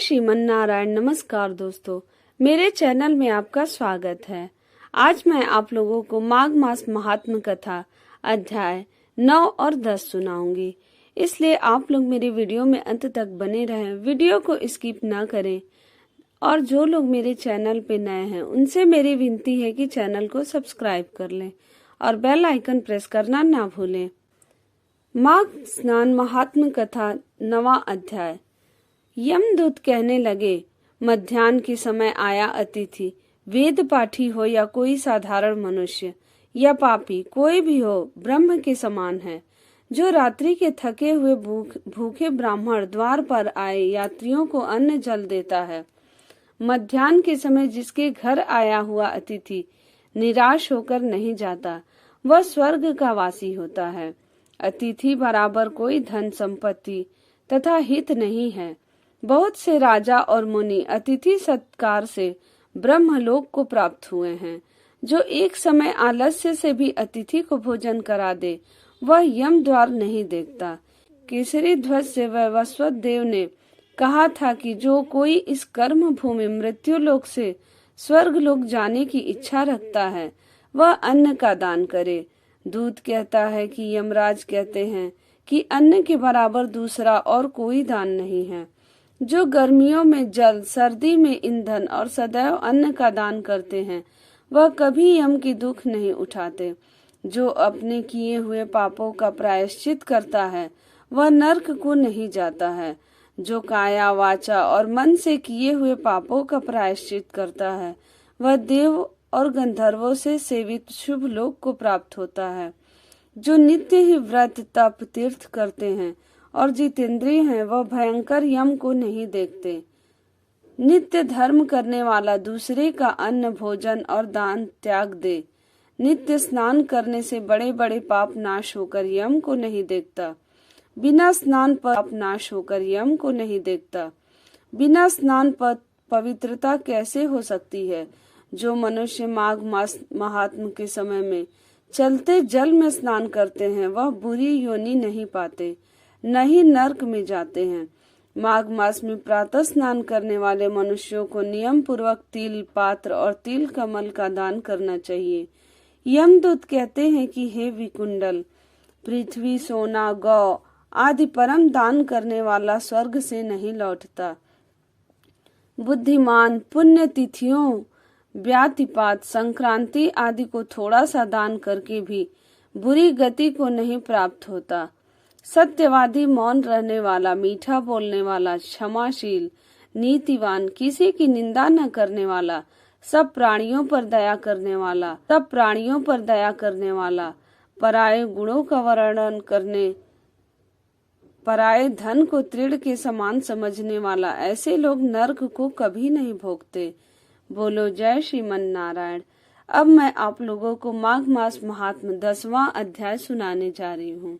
श्रीमन नारायण। नमस्कार दोस्तों, मेरे चैनल में आपका स्वागत है। आज मैं आप लोगों को माघ मास महात्म कथा अध्याय 9 और 10 सुनाऊंगी, इसलिए आप लोग मेरे वीडियो में अंत तक बने रहें, वीडियो को स्किप ना करें। और जो लोग मेरे चैनल पे नए हैं उनसे मेरी विनती है कि चैनल को सब्सक्राइब कर लें और बेल आइकन प्रेस करना ना भूलें। माघ स्नान महात्म कथा 9वां अध्याय। यमदूत कहने लगे, मध्याह्न के समय आया अतिथि, वेद पाठी हो या कोई साधारण मनुष्य या पापी, कोई भी हो, ब्रह्म के समान है। जो रात्रि के थके हुए भूखे ब्राह्मण द्वार पर आए यात्रियों को अन्न जल देता है। मध्याह्न के समय जिसके घर आया हुआ अतिथि निराश होकर नहीं जाता, वह स्वर्ग का वासी होता है। अतिथि बराबर कोई धन संपत्ति तथा हित नहीं है। बहुत से राजा और मुनि अतिथि सत्कार से ब्रह्मलोक को प्राप्त हुए हैं। जो एक समय आलस्य से भी अतिथि को भोजन करा दे, वह यम द्वार नहीं देखता। केसरी ध्वज से वैवस्वत देव ने कहा था कि जो कोई इस कर्म भूमि मृत्यु लोक से स्वर्ग लोक जाने की इच्छा रखता है, वह अन्न का दान करे। दूत कहता है कि यमराज कहते हैं कि अन्न के बराबर दूसरा और कोई दान नहीं है। जो गर्मियों में जल, सर्दी में ईंधन और सदैव अन्न का दान करते हैं, वह कभी यम की दुख नहीं उठाते। जो अपने किए हुए पापों का प्रायश्चित करता है, वह नरक को नहीं जाता है। जो काया, वाचा और मन से किए हुए पापों का प्रायश्चित करता है, वह देव और गंधर्वों से सेवित शुभ लोक को प्राप्त होता है। जो नित्य ही व्रत, तप, तीर्थ करते हैं और जितेंद्रिय हैं, वह भयंकर यम को नहीं देखते। नित्य धर्म करने वाला दूसरे का अन्न, भोजन और दान त्याग दे। नित्य स्नान करने से बड़े बड़े पाप नाश होकर यम को नहीं देखता। बिना स्नान पर पाप नाश होकर यम को नहीं देखता। बिना स्नान पर पवित्रता कैसे हो सकती है? जो मनुष्य माघ मास महात्म के समय में चलते जल में स्नान करते हैं, वह बुरी योनि नहीं पाते, न ही नरक में जाते हैं। माघ मास में प्रातः स्नान करने वाले मनुष्यों को नियम पूर्वक तिल पात्र और तिल कमल का दान करना चाहिए। यमदूत कहते हैं कि हे विकुंडल, पृथ्वी, सोना, गौ आदि परम दान करने वाला स्वर्ग से नहीं लौटता। बुद्धिमान पुण्य तिथियों, व्यातिपात, संक्रांति आदि को थोड़ा सा दान करके भी बुरी गति को नहीं प्राप्त होता। सत्यवादी, मौन रहने वाला, मीठा बोलने वाला, क्षमाशील, नीतिवान, किसी की निंदा न करने वाला, सब प्राणियों पर दया करने वाला, पराये गुणों का वर्णन करने, पराये धन को तृण के समान समझने वाला, ऐसे लोग नरक को कभी नहीं भोगते। बोलो जय श्रीमन नारायण। अब मैं आप लोगों को माघ मास महात्म 10वां अध्याय सुनाने जा रही हूँ।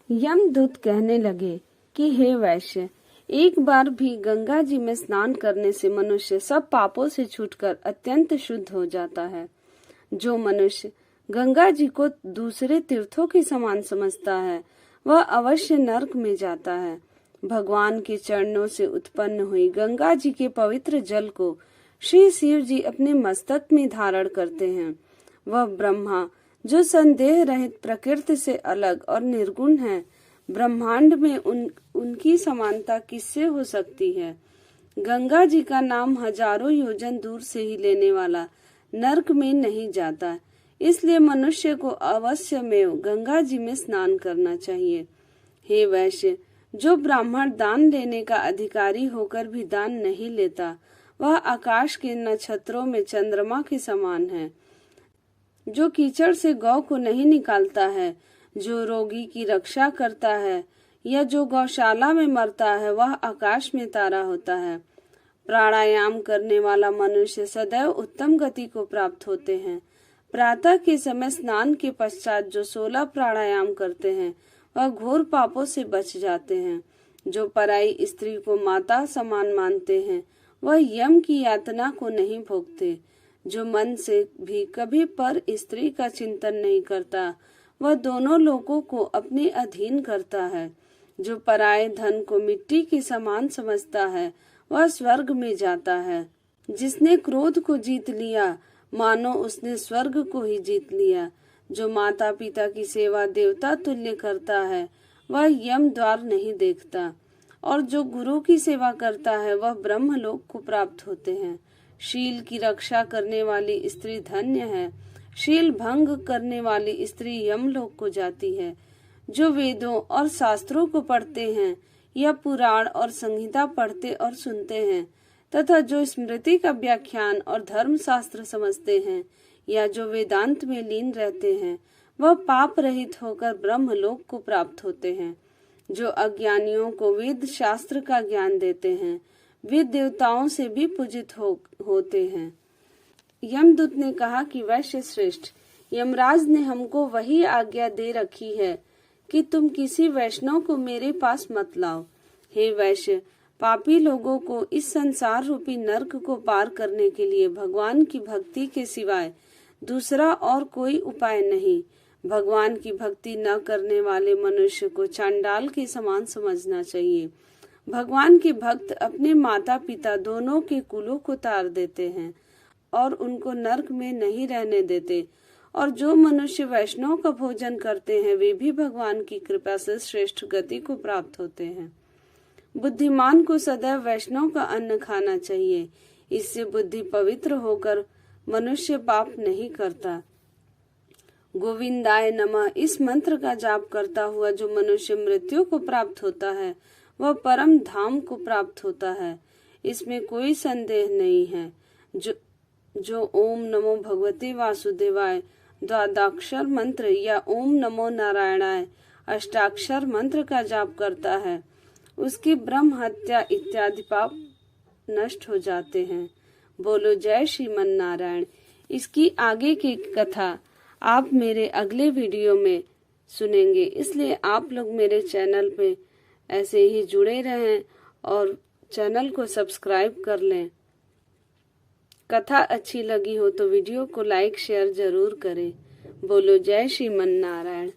यमदूत कहने लगे कि हे वैश्य, एक बार भी गंगा जी में स्नान करने से मनुष्य सब पापों से छूटकर अत्यंत शुद्ध हो जाता है। जो मनुष्य गंगा जी को दूसरे तीर्थों के समान समझता है, वह अवश्य नरक में जाता है। भगवान के चरणों से उत्पन्न हुई गंगा जी के पवित्र जल को श्री शिव जी अपने मस्तक में धारण करते हैं। वह ब्रह्मा, जो संदेह रहित प्रकृति से अलग और निर्गुण है, ब्रह्मांड में उनकी समानता किससे हो सकती है? गंगा जी का नाम हजारों योजन दूर से ही लेने वाला नरक में नहीं जाता, इसलिए मनुष्य को अवश्य में गंगा जी में स्नान करना चाहिए। हे वैश्य, जो ब्राह्मण दान लेने का अधिकारी होकर भी दान नहीं लेता, वह आकाश के नक्षत्रों में चंद्रमा के समान है। जो कीचड़ से गौ को नहीं निकालता है, जो रोगी की रक्षा करता है या जो गौशाला में मरता है, वह आकाश में तारा होता है। प्राणायाम करने वाला मनुष्य सदैव उत्तम गति को प्राप्त होते हैं। प्रातः के समय स्नान के पश्चात जो 16 प्राणायाम करते हैं, वह घोर पापों से बच जाते हैं। जो पराई स्त्री को माता समान मानते हैं, वह यम की यातना को नहीं भोगते। जो मन से भी कभी पर स्त्री का चिंतन नहीं करता, वह दोनों लोगों को अपने अधीन करता है। जो पराये धन को मिट्टी के समान समझता है वह स्वर्ग में जाता है। जिसने क्रोध को जीत लिया मानो उसने स्वर्ग को ही जीत लिया। जो माता पिता की सेवा देवता तुल्य करता है वह यम द्वार नहीं देखता, और जो गुरु की सेवा करता है वह ब्रह्मलोक को प्राप्त होते हैं। शील की रक्षा करने वाली स्त्री धन्य है। शील भंग करने वाली स्त्री यमलोक को जाती है। जो वेदों और शास्त्रों को पढ़ते हैं या पुराण और संहिता पढ़ते और सुनते हैं तथा जो स्मृति का व्याख्यान और धर्म शास्त्र समझते हैं या जो वेदांत में लीन रहते हैं वह पाप रहित होकर ब्रह्मलोक को प्राप्त होते हैं। जो अज्ञानियों को वेद शास्त्र का ज्ञान देते हैं वे देवताओं से भी पूजित होते हैं। यमदूत ने कहा कि वैश्य श्रेष्ठ, यमराज ने हमको वही आज्ञा दे रखी है कि तुम किसी वैष्णव को मेरे पास मत लाओ। हे वैश्य, पापी लोगों को इस संसार रूपी नरक को पार करने के लिए भगवान की भक्ति के सिवाय दूसरा और कोई उपाय नहीं। भगवान की भक्ति न करने वाले मनुष्य को चांडाल के समान समझना चाहिए। भगवान के भक्त अपने माता पिता दोनों के कुलों को तार देते हैं और उनको नरक में नहीं रहने देते, और जो मनुष्य वैष्णव का भोजन करते हैं वे भी भगवान की कृपा से श्रेष्ठ गति को प्राप्त होते हैं। बुद्धिमान को सदैव वैष्णव का अन्न खाना चाहिए। इससे बुद्धि पवित्र होकर मनुष्य पाप नहीं करता। गोविंदाय नमः इस मंत्र का जाप करता हुआ जो मनुष्य मृत्यु को प्राप्त होता है वह परम धाम को प्राप्त होता है, इसमें कोई संदेह नहीं है। जो ओम नमो भगवते वासुदेवाय द्वादशाक्षर मंत्र या ओम नमो नारायणाय अष्टाक्षर मंत्र का जाप करता है उसकी ब्रह्म हत्या इत्यादि पाप नष्ट हो जाते हैं। बोलो जय श्रीमन नारायण। इसकी आगे की कथा आप मेरे अगले वीडियो में सुनेंगे, इसलिए आप लोग मेरे चैनल पे ऐसे ही जुड़े रहें और चैनल को सब्सक्राइब कर लें। कथा अच्छी लगी हो तो वीडियो को लाइक शेयर जरूर करें। बोलो जय श्रीमन नारायण।